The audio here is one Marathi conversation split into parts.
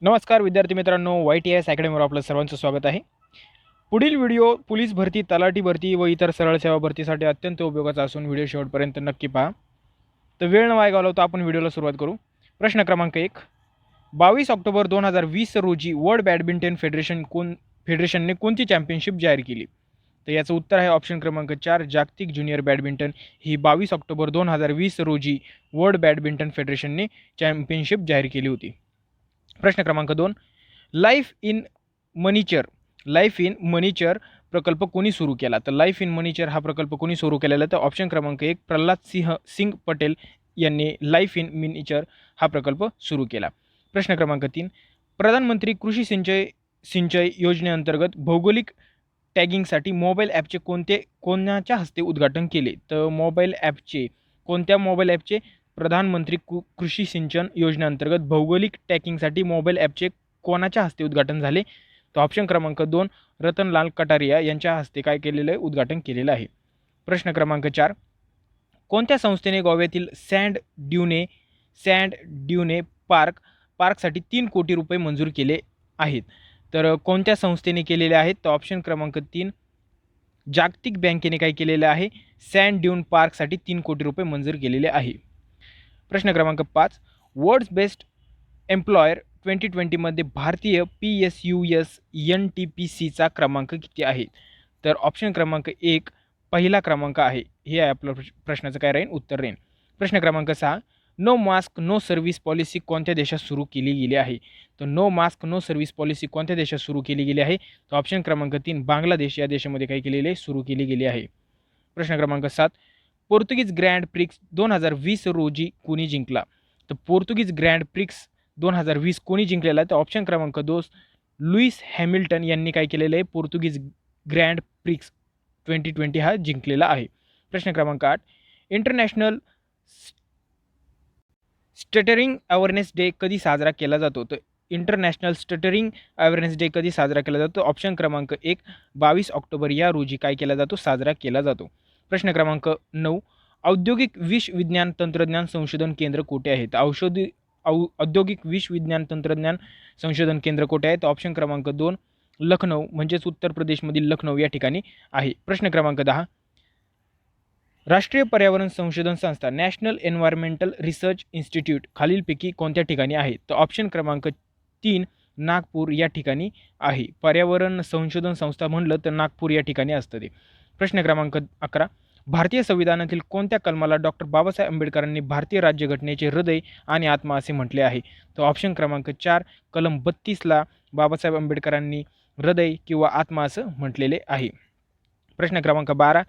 नमस्कार विद्यार्थी मित्रांनो, YTS अकॅडमीवर आपलं सर्वांचं स्वागत आहे. पुढील व्हिडिओ पोलीस भरती, तलाठी भरती व इतर सरळ सेवा भरतीसाठी अत्यंत उपयोगाचा असून व्हिडिओ शेवटपर्यंत नक्की पहा. तर वेळ न वाया घालवता आपण व्हिडिओला सुरुवात करू. प्रश्न क्रमांक 1. 22 ऑक्टोबर 2020 रोजी वर्ल्ड बॅडमिंटन फेडरेशनने कोणती चॅम्पियनशिप जाहीर केली? तर याचं उत्तर आहे ऑप्शन क्रमांक 4, जागतिक ज्युनियर बॅडमिंटन ही 22 ऑक्टोबर 2020 रोजी वर्ल्ड बॅडमिंटन फेडरेशनने चॅम्पियनशिप जाहीर केली होती. प्रश्न क्रमांक 2. लाईफ इन मनीचर प्रकल्प कोणी सुरू केला? तर लाईफ इन मनीचर हा प्रकल्प कोणी सुरू केलेला? तर ऑप्शन क्रमांक 1, प्रल्हाद सिंग पटेल यांनी लाईफ इन मिनिचर हा प्रकल्प सुरू केला. प्रश्न क्रमांक 3. प्रधानमंत्री कृषी सिंचय योजनेअंतर्गत भौगोलिक टॅगिंगसाठी मोबाईल ॲपचे कोणाच्या हस्ते उद्घाटन केले? तर कोणत्या मोबाईल ॲपचे? प्रधानमंत्री कृषी सिंचन योजनेअंतर्गत भौगोलिक टॅगिंगसाठी मोबाईल ॲपचे कोणाच्या हस्ते उद्घाटन झाले? तर ऑप्शन क्रमांक 2, रतनलाल कटारिया यांच्या हस्ते काय केलेलं आहे? उद्घाटन केलेलं आहे. प्रश्न क्रमांक 4. कोणत्या संस्थेने गोव्यातील सँड ड्युने पार्कसाठी 3 कोटी रुपये मंजूर केले आहेत? तर कोणत्या संस्थेने केलेले आहेत? तर ऑप्शन क्रमांक 3, जागतिक बँकेने काय केलेलं आहे? सँड ड्यून पार्कसाठी 3 कोटी रुपये मंजूर केलेले आहे. प्रश्न क्रमांक 5. वर्ल्ड्स बेस्ट एम्प्लॉयर 2020मध्ये भारतीय PSUS NTPCचा क्रमांक किती आहे? तर ऑप्शन क्रमांक 1 पहिला क्रमांक आहे. हे आहे आपलं प्रश्नाचं काय राहील? उत्तर राहील. प्रश्न क्रमांक 6. No mask no service policy कोणत्या देशात सुरू केली गेली आहे? तर no mask no service policy कोणत्या देशात सुरू केली गेली आहे? तर ऑप्शन क्रमांक 3 बांगलादेश या देशामध्ये काय केलेले आहे? सुरू केली गेली आहे. प्रश्न क्रमांक 7. पोर्तुगीज ग्रँड प्रिक्स 2020 रोजी कोणी जिंकला? तर पोर्तुगीज ग्रँड प्रिक्स 2020 कोणी जिंकलेला आहे? तर ऑप्शन क्रमांक 2, लुईस हॅमिल्टन यांनी काय केलेलं आहे? पोर्तुगीज ग्रँड प्रिक्स 2020 हा जिंकलेला आहे. प्रश्न क्रमांक 8. इंटरनॅशनल स्टटरिंग अवेअरनेस डे कधी साजरा केला जातो? तर इंटरनॅशनल स्टटरिंग अवेअरनेस डे कधी साजरा केला जातो? ऑप्शन क्रमांक 1, 22 ऑक्टोबर या रोजी काय केला जातो? साजरा केला जातो. प्रश्न क्रमांक 9. औद्योगिक विष विज्ञान तंत्रज्ञान संशोधन केंद्र कुठे आहे? तर औद्योगिक विष विज्ञान तंत्रज्ञान संशोधन केंद्र कुठे आहे? तर ऑप्शन क्रमांक 2, लखनौ म्हणजेच उत्तर प्रदेशमधील लखनौ या ठिकाणी आहे. प्रश्न क्रमांक 10. राष्ट्रीय पर्यावरण संशोधन संस्था नॅशनल एन्व्हायरमेंटल रिसर्च इन्स्टिट्यूट खालीलपैकी कोणत्या ठिकाणी आहे? तर ऑप्शन क्रमांक 3, नागपूर या ठिकाणी आहे. पर्यावरण संशोधन संस्था म्हणलं तर नागपूर या ठिकाणी असतं ते. प्रश्न क्रमांक 11. भारतीय संविधानातील कोणत्या कलमाला डॉक्टर बाबासाहेब आंबेडकरांनी भारतीय राज्यघटनेचे हृदय आणि आत्मा असे म्हटले आहे? तर ऑप्शन क्रमांक 4, कलम 32ला बाबासाहेब आंबेडकरांनी हृदय किंवा आत्मा असं म्हटलेले आहे. प्रश्न क्रमांक 12.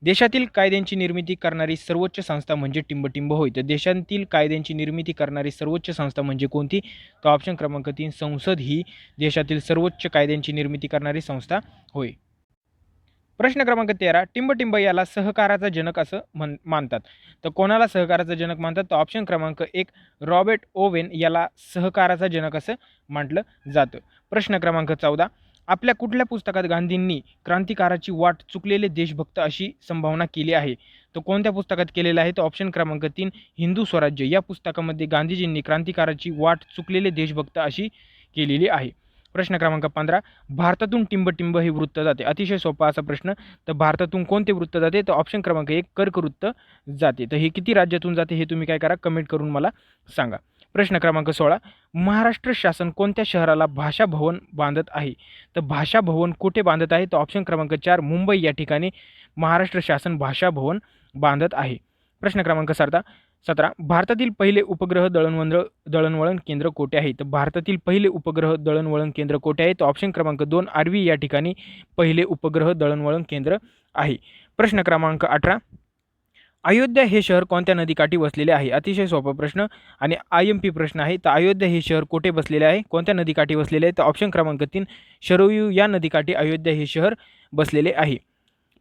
देशातील कायद्यांची निर्मिती करणारी सर्वोच्च संस्था म्हणजे टिंबटिंब होय. तर देशातील कायद्यांची निर्मिती करणारी सर्वोच्च संस्था म्हणजे कोणती? तर ऑप्शन क्रमांक 3, संसद ही देशातील सर्वोच्च कायद्यांची निर्मिती करणारी संस्था होय. प्रश्न क्रमांक 13. टिंबटिंब याला सहकाराचा जनक असं मानतात. तर कोणाला सहकाराचा जनक मानतात? तर ऑप्शन क्रमांक 1, रॉबर्ट ओवेन याला सहकाराचा जनक असं म्हटलं जातं. प्रश्न क्रमांक 14. आपल्या कुठल्या पुस्तकात गांधींनी क्रांतिकाराची वाट चुकलेले देशभक्त अशी संभावना केली आहे? तर कोणत्या पुस्तकात केलेलं आहे? तर ऑप्शन क्रमांक 3, हिंदू स्वराज्य या पुस्तकामध्ये गांधीजींनी क्रांतिकाराची वाट चुकलेले देशभक्त अशी केलेली आहे. प्रश्न क्रमांक 15. भारतातून टिंबटिंब हे वृत्त जाते. अतिशय सोपा असा प्रश्न. तर भारतातून कोणते वृत्त जाते? तर ऑप्शन क्रमांक 1, कर्कवृत्त जाते. तर हे किती राज्यातून जाते हे तुम्ही काय करा? कमेंट करून मला सांगा. प्रश्न क्रमांक 16. महाराष्ट्र शासन कोणत्या शहराला भाषा भवन बांधत आहे? तर भाषा भवन कुठे बांधत आहे? तर ऑप्शन क्रमांक 4, मुंबई या ठिकाणी महाराष्ट्र शासन भाषा भवन बांधत आहे. प्रश्न क्रमांक 17. भारतातील पहिले उपग्रह दळणवळण केंद्र कोठे आहे? तर भारतातील पहिले उपग्रह दळणवळण केंद्र कोठे आहे? तर ऑप्शन क्रमांक 2, आर्वी या ठिकाणी पहिले उपग्रह दळणवळण केंद्र आहे. प्रश्न क्रमांक 18. अयोध्या हे शहर कोणत्या नदीकाठी वसलेले आहे? अतिशय सोपा प्रश्न आणि IMP प्रश्न आहे. तर अयोध्या हे शहर कुठे बसलेले आहे? कोणत्या नदीकाठी वसलेले आहे? तर ऑप्शन क्रमांक 3, शरयू या नदीकाठी अयोध्या हे शहर बसलेले आहे.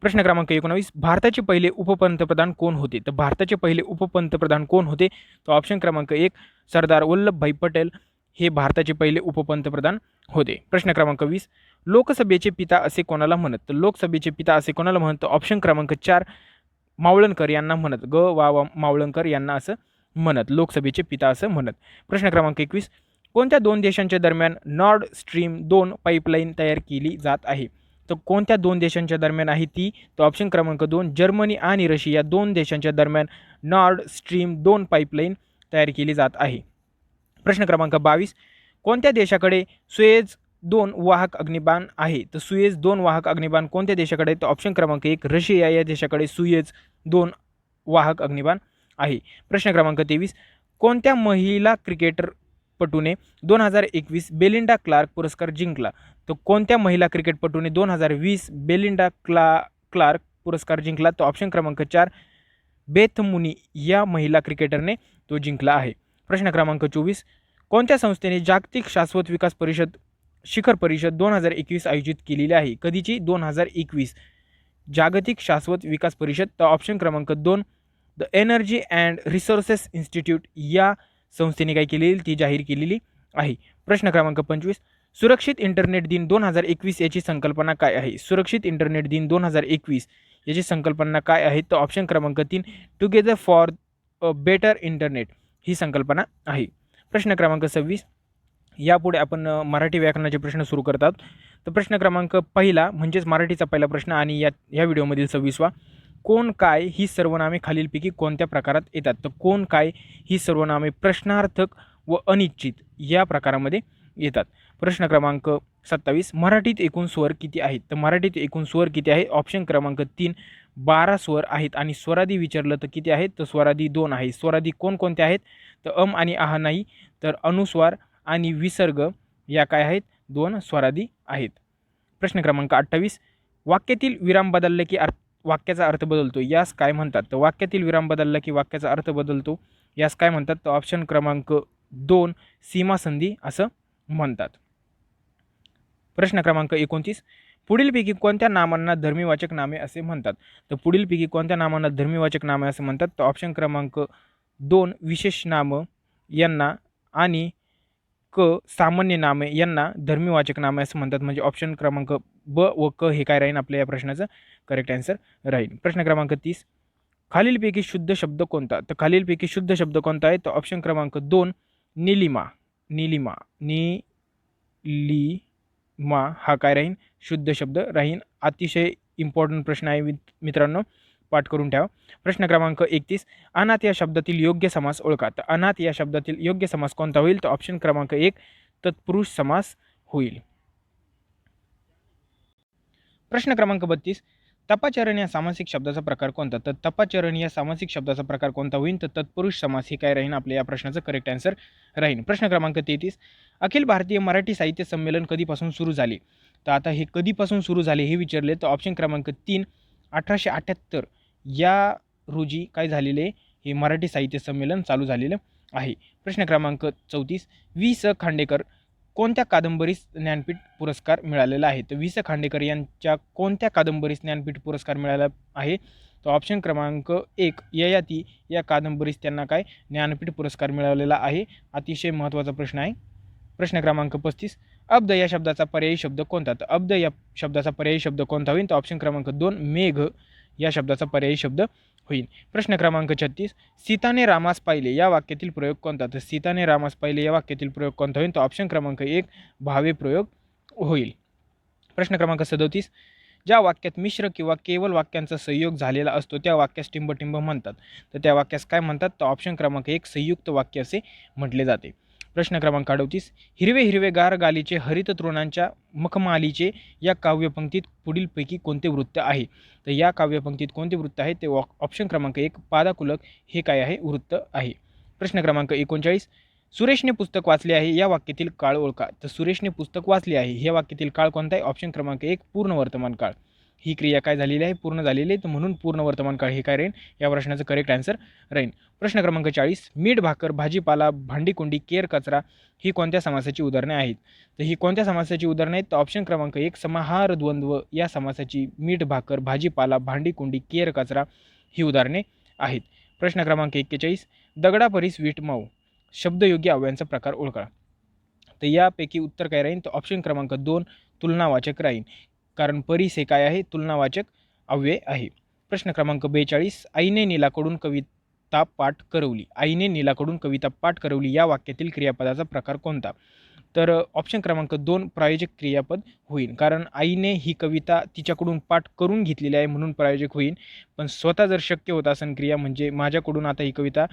प्रश्न क्रमांक 19. भारताचे पहिले उपपंतप्रधान कोण होते? तर भारताचे पहिले उपपंतप्रधान कोण होते? तर ऑप्शन क्रमांक 1, सरदार वल्लभभाई पटेल हे भारताचे पहिले उपपंतप्रधान होते. प्रश्न क्रमांक 20. लोकसभेचे पिता असे कोणाला म्हणत? तर लोकसभेचे पिता असे कोणाला म्हणत? तर ऑप्शन क्रमांक 4, मावळणकर यांना म्हणत. वा मावळणकर यांना असं म्हणत. लोकसभेचे पिता असं म्हणत. प्रश्न क्रमांक 21. कोणत्या दोन देशांच्या दरम्यान नॉर्ड स्ट्रीम 2 पाईपलाईन तयार केली जात आहे? तर कोणत्या दोन देशांच्या दरम्यान आहे ती? तर ऑप्शन क्रमांक 2 जर्मनी आणि रशिया दोन देशांच्या दरम्यान नॉर्ड स्ट्रीम 2 पाईपलाईन तयार केली जात आहे. प्रश्न क्रमांक 22 कोणत्या देशाकडे सुएझ 2 वाहक अग्निबाण आहे? तर सुएझ 2 वाहक अग्निबाण कोणत्या देशाकडे? तर ऑप्शन क्रमांक 1 रशिया या देशाकडे सुएझ 2 वाहक अग्निबाण आहे. प्रश्न क्रमांक 23 कोणत्या महिला क्रिकेटपटूने 2021 बेलिंडा क्लार्क पुरस्कार जिंकला? तर कोणत्या महिला क्रिकेटपटूने 2020 बेलिंडा क्लार्क पुरस्कार जिंकला? तर ऑप्शन क्रमांक 4 बेथ मुनी या महिला क्रिकेटरने तो जिंकला आहे. प्रश्न क्रमांक 24 कोणत्या संस्थेने जागतिक शाश्वत विकास परिषद शिखर परिषद 2021 आयोजित केलेली आहे? कधीची? 2021 जागतिक शाश्वत विकास परिषद. तर ऑप्शन क्रमांक 2 the energy and resources institute या संस्थेने काय केलेली ती जाहीर केलेली आहे. प्रश्न क्रमांक 25 सुरक्षित इंटरनेट दिन 2021 याची संकल्पना काय आहे? सुरक्षित इंटरनेट दिन 2021 याची संकल्पना काय आहे? तर ऑप्शन क्रमांक 3 together for a better internet ही संकल्पना आहे. प्रश्न क्रमांक 26 यापुढे आपण मराठी व्याकरणाचे प्रश्न सुरू करतात. तर प्रश्न क्रमांक पहिला म्हणजेच मराठीचा पहिला प्रश्न आणि या व्हिडिओमधील 26वा कोण काय ही सर्वनामे खालीलपैकी कोणत्या प्रकारात येतात? तर कोण काय ही सर्वनामे प्रश्नार्थक व अनिश्चित या प्रकारामध्ये येतात. प्रश्न क्रमांक 27 मराठीत एकूण स्वर किती आहेत? तर मराठीत एकूण स्वर किती आहे? ऑप्शन क्रमांक 3 12 स्वर आहेत आणि स्वरादी विचारलं तर किती आहेत? तर स्वरादी 2 आहे. स्वरादी कोणकोणते आहेत? तर आणि आह नाही, तर अनुस्वार आणि विसर्ग या काय आहेत? 2 स्वरादी आहेत. प्रश्न क्रमांक 28 वाक्यातील विराम बदलले की वाक्याचा अर्थ बदलतो यास काय म्हणतात? तर वाक्यातील विराम बदलला की वाक्याचा अर्थ बदलतो यास काय म्हणतात? तर ऑप्शन क्रमांक 2 सीमासंधी असं म्हणतात. प्रश्न क्रमांक 29 पुढीलपैकी कोणत्या नामांना धर्मीवाचक नामे असे म्हणतात? तर पुढीलपैकी कोणत्या नामांना धर्मीवाचक नामे असे म्हणतात? तर ऑप्शन क्रमांक 2 विशेष नामं यांना आणि सामान्य नामे यांना धर्मीवाचक नामे असं म्हणतात. म्हणजे ऑप्शन क्रमांक ब व क हे काय राहील आपल्या या प्रश्नाचं करेक्ट आन्सर राहील. प्रश्न क्रमांक 30 खालीलपैकी शुद्ध शब्द कोणता? तर खालीलपैकी शुद्ध शब्द कोणता आहे? तर ऑप्शन क्रमांक 2 नीलिमा. नीलिमा नीलिमा हा काय राहील? शुद्ध शब्द राहील. अतिशय इम्पॉर्टंट प्रश्न आहे मित्रांनो, पाठ करून ठेवा. प्रश्न क्रमांक 31 अनाथ या शब्दातील योग्य समास ओळखा. तर अनाथ या शब्दातील योग्य समास कोणता होईल? तर ऑप्शन क्रमांक 1 तत्पुरुष समास होईल. प्रश्न क्रमांक 32 तपाचरण या सामासिक शब्दाचा प्रकार कोणता? तर तपाचरण या सामासिक शब्दाचा प्रकार कोणता होईल? तर तत्पुरुष समास हे काय राहील आपल्या या प्रश्नाचं करेक्ट आन्सर राहील. प्रश्न क्रमांक 33 अखिल भारतीय मराठी साहित्य संमेलन कधीपासून सुरू झाले? तर आता हे कधीपासून सुरू झाले हे विचारले. तर ऑप्शन क्रमांक 3 1878 या रोजी काय झालेले हे मराठी साहित्य संमेलन चालू झालेलं आहे. प्रश्न क्रमांक 34 वि स खांडेकर कोणत्या कादंबरीस ज्ञानपीठ पुरस्कार मिळालेला आहे? तर वि स खांडेकर यांच्या कोणत्या कादंबरीस ज्ञानपीठ पुरस्कार मिळाला आहे? तर ऑप्शन क्रमांक 1 ययाती या कादंबरीस त्यांना काय ज्ञानपीठ पुरस्कार मिळालेला आहे. अतिशय महत्त्वाचा प्रश्न आहे. प्रश्न क्रमांक 35 अब्द या शब्दाचा पर्यायी शब्द कोणता? तर अब्द या शब्दाचा पर्यायी शब्द कोणता होईल? तर ऑप्शन क्रमांक 2 मेघ या शब्दाचा पर्यायी शब्द होईल. प्रश्न क्रमांक 36 सीताने रामास पाहिले या वाक्यातील प्रयोग कोणता? तर सीताने रामास पाहिले या वाक्यातील प्रयोग कोणता होईल? तर ऑप्शन क्रमांक 1 भावे प्रयोग होईल. प्रश्न क्रमांक 37 ज्या वाक्यात मिश्र किंवा केवळ वाक्यांचा संयोग झालेला असतो त्या वाक्यास टिंबटिंब म्हणतात. तर त्या वाक्यास काय म्हणतात? तर ऑप्शन क्रमांक 1 संयुक्त वाक्य असे म्हटले जाते. प्रश्न क्रमांक 38 हिरवे हिरवेगार गालीचे हरित तृणांच्या मखमालीचे या काव्यपंक्तीत पुढीलपैकी कोणते वृत्त आहे? तर या काव्यपंक्तीत कोणते वृत्त आहे? ते ऑप्शन क्रमांक 1 पादाकुलक हे काय आहे? वृत्त आहे. प्रश्न क्रमांक 39 सुरेशने पुस्तक वाचले आहे या वाक्यातील काळ ओळखा. तर सुरेशने पुस्तक वाचले आहे हे वाक्यातील काळ कोणता आहे? ऑप्शन क्रमांक 1 पूर्ण वर्तमान काळ. ही क्रिया काय झालेली आहे? पूर्ण झालेली आहे. तर म्हणून पूर्ण वर्तमान काळ हे काय राहील या प्रश्नाचं करेक्ट आन्सर राहील. प्रश्न क्रमांक 40 मीठ भाकर भाजीपाला भांडीकुंडी केर कचरा ही कोणत्या समासाची उदाहरणे आहेत? तर ही कोणत्या समासाची उदाहरणे आहेत? तर ऑप्शन क्रमांक 1 समाहार द्वंद्व या समासाची मीठ भाकर भाजीपाला भांडीकुंडी केर कचरा ही उदाहरणे आहेत. प्रश्न क्रमांक 41 दगडापरीस वीट मऊ शब्दयोगी अव्ययांचा प्रकार ओळखा. तर यापैकी उत्तर काय राहील? तर ऑप्शन क्रमांक 2 तुलनावाचक राहील, कारण परीस हे काय आहे? तुलनावाचक अव्यय आहे. प्रश्न क्रमांक 42 आईने नीलाकडून कविता कविता पाठ करवली. आईने नीलाकडून कविता पाठ करवली या वाक्यातील क्रियापदाचा प्रकार कोणता? तर ऑप्शन क्रमांक 2 प्रायोजक क्रियापद होईल. कारण आईने ही कविता तिच्याकडून पाठ करून घेतलेली आहे म्हणून प्रायोजक होईल. पण स्वतः जर शक्य होत असेल क्रिया म्हणजे माझ्याकडून आता ही कविता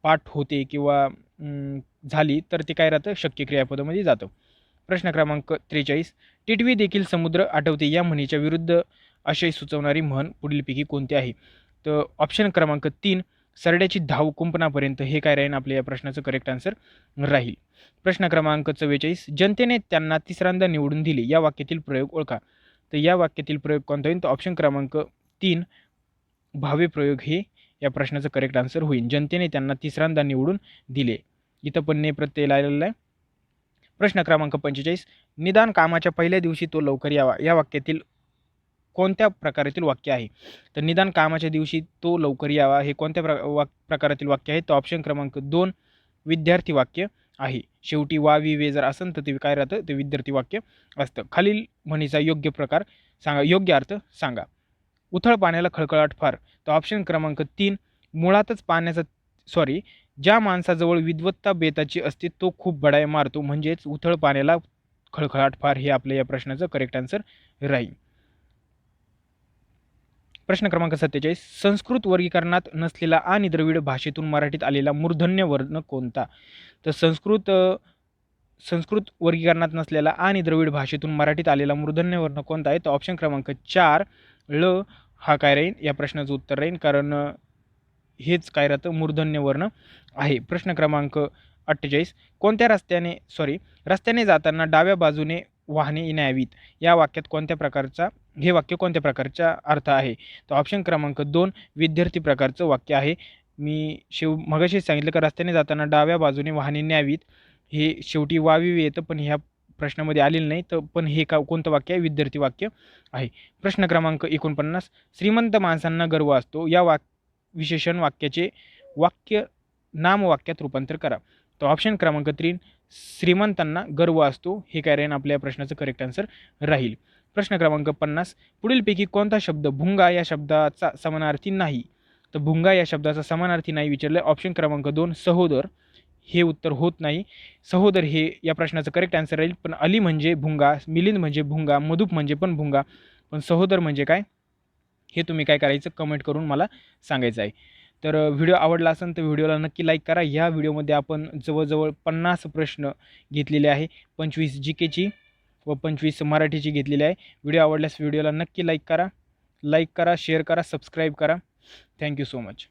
पाठ होते किंवा झाली तर ते काय राहतं शक्य क्रियापदामध्ये जातं. प्रश्न क्रमांक 43 टिटवी देखील समुद्र आठवते या म्हणीच्या विरुद्ध आशय सुचवणारी म्हण पुढीलपैकी कोणती आहे? तर ऑप्शन क्रमांक 3 सरड्याची धाव कुंपणापर्यंत हे काय राहील आपल्या या प्रश्नाचं करेक्ट आन्सर राहील. प्रश्न क्रमांक 44 जनतेने त्यांना तिसऱ्यांदा निवडून दिले या वाक्यातील प्रयोग ओळखा. तर या वाक्यातील प्रयोग कोणता होईल? तर ऑप्शन क्रमांक 3 भावे प्रयोग हे या प्रश्नाचं करेक्ट आन्सर होईल. जनतेने त्यांना तिसऱ्यांदा निवडून दिले. इथं पण ने प्रत्यय लावलेला आहे. प्रश्न क्रमांक 45 निदान कामाच्या पहिल्या दिवशी तो लवकर यावा या वाक्यातील कोणत्या प्रकारातील वाक्य आहे? तर निदान कामाच्या दिवशी तो लवकर यावा हे कोणत्या प्रकारातील वाक्य आहे? तर ऑप्शन क्रमांक 2 विद्यार्थी वाक्य आहे. शेवटी वा वि वे जर असेल तर ते काय राहतं? ते विद्यार्थी वाक्य असतं. खालील म्हणीचा योग्य प्रकार सांगा, योग्य अर्थ सांगा. उथळ पाण्याला खळखळाट फार. तर ऑप्शन क्रमांक 3 मुळातच पाण्याचा ज्या माणसाजवळ विद्वत्ता बेताची असते तो खूप बडाया मारतो म्हणजेच उथळ पाण्याला खळखळाट फार हे आपल्या या प्रश्नाचं करेक्ट आन्सर राहील. प्रश्न क्रमांक 47 संस्कृत वर्गीकरणात नसलेला आणि द्रविड भाषेतून मराठीत आलेला मूर्धन्य वर्ण कोणता? तर संस्कृत वर्गीकरणात नसलेला आणि द्रविड भाषेतून मराठीत आलेला मूर्धन्य वर्ण कोणता आहे? तर ऑप्शन क्रमांक 4 ळ हा काय राहील या प्रश्नाचं उत्तर राहील. कारण हेच काय राहतं मूर्धन्य वर्ण आहे. प्रश्न क्रमांक 48 कोणत्या रस्त्याने जाताना डाव्या बाजूने वाहने न्यावीत या वाक्यात हे वाक्य कोणत्या प्रकारचा अर्थ आहे? तर ऑप्शन क्रमांक 2 विद्यार्थी प्रकारचं वाक्य आहे. मी मगाशीच सांगितलं की रस्त्याने जाताना डाव्या बाजूने वाहने न्यावीत हे शेवटी वावी येतं पण ह्या प्रश्नामध्ये आलेलं नाही. तर पण हे कोणतं वाक्य आहे? विद्यार्थी वाक्य आहे. प्रश्न क्रमांक 49 श्रीमंत माणसांना गर्व असतो या विशेषण वाक्याचे नामवाक्यात रूपांतर करा. तर ऑप्शन क्रमांक 3 श्रीमंतांना गर्व असतो हे काय राहील आपल्या प्रश्नाचं करेक्ट आन्सर राहील. प्रश्न क्रमांक 50 पुढीलपैकी कोणता शब्द भुंगा या शब्दाचा समानार्थी नाही? तर भुंगा या शब्दाचा समानार्थी नाही विचारलं. ऑप्शन क्रमांक 2 सहोदर हे उत्तर होत नाही. सहोदर हे या प्रश्नाचं करेक्ट आन्सर राहील. पण अली म्हणजे भुंगा, मिलिंद म्हणजे भुंगा, मधुप म्हणजे पण भुंगा, पण सहोदर म्हणजे काय हे तुम्ही काय करायचं कमेंट करून मला सांगायचं आहे. तर व्हिडिओ आवडला असेल तर व्हिडिओला नक्की लाईक करा. ह्या व्हिडिओमध्ये आपण जवळजवळ 50 प्रश्न घेतलेले आहे. 25 GKची व 25 मराठीची घेतलेली आहे. व्हिडिओ आवडल्यास व्हिडिओला नक्की लाईक करा, शेअर करा, सबस्क्राईब करा. Thank you so much.